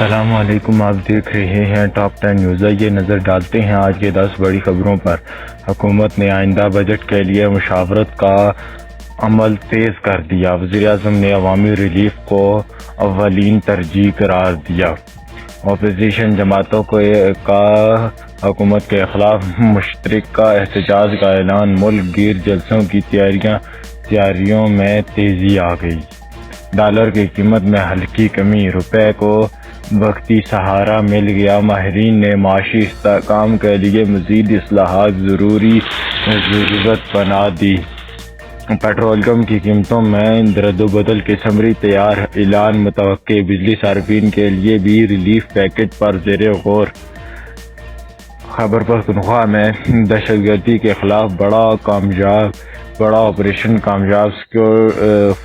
السلام علیکم، آپ دیکھ رہے ہیں ٹاپ 10 نیوز۔ یہ نظر ڈالتے ہیں آج کے 10 بڑی خبروں پر۔ حکومت نے آئندہ بجٹ کے لیے مشاورت کا عمل تیز کر دیا۔ وزیراعظم نے عوامی ریلیف کو اولین ترجیح قرار دیا۔ اپوزیشن جماعتوں کا حکومت کے خلاف مشترکہ احتجاج کا اعلان۔ ملک گیر جلسوں کی تیاریوں میں تیزی آ گئی۔ ڈالر کی قیمت میں ہلکی کمی، روپے کو وقتی سہارا مل گیا۔ ماہرین نے معاشی استحکام کے لیے مزید اصلاحات ضرورت بنا دی۔ پیٹرولیم کی قیمتوں میں رد و بدل کی سمری تیار، اعلان متوقع۔ بجلی صارفین کے لیے بھی ریلیف پیکج پر زیر غور۔ خیبر پختونخوا میں دہشت گردی کے خلاف بڑا آپریشن کامیاب۔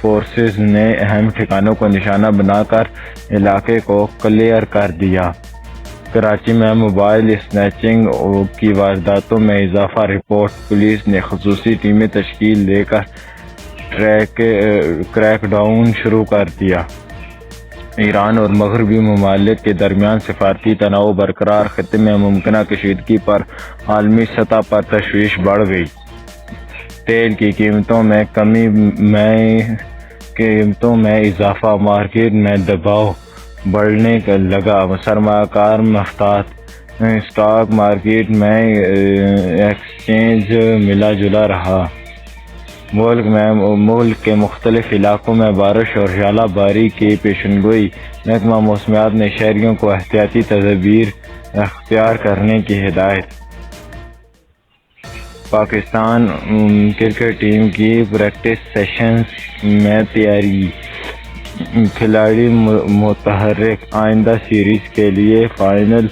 فورسز نے اہم ٹھکانوں کو نشانہ بنا کر علاقے کو کلیئر کر دیا۔ کراچی میں موبائل اسنیچنگ کی وارداتوں میں اضافہ، رپورٹ۔ پولیس نے خصوصی ٹیمیں تشکیل دے کر کریک ڈاؤن شروع کر دیا۔ ایران اور مغربی ممالک کے درمیان سفارتی تناؤ برقرار۔ خطے میں ممکنہ کشیدگی پر عالمی سطح پر تشویش بڑھ گئی۔ تیل کی قیمتوں میں کمی، قیمتوں میں اضافہ، مارکیٹ میں دباؤ بڑھنے لگا۔ سرمایہ کار محتاط، اسٹاک مارکیٹ میں ایکسچینج ملا جلا رہا۔ ملک کے مختلف علاقوں میں بارش اور ژالہ باری کی پیشنگوئی۔ محکمہ موسمیات نے شہریوں کو احتیاطی تدابیر اختیار کرنے کی ہدایت۔ پاکستان کرکٹ ٹیم کی پریکٹس سیشنز میں تیاری، کھلاڑی متحرک۔ آئندہ سیریز کے لیے فائنل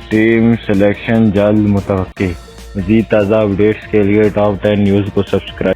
ٹیم سلیکشن جلد متوقع۔ مزید تازہ اپڈیٹس کے لیے ٹاپ 10 نیوز کو سبسکرائب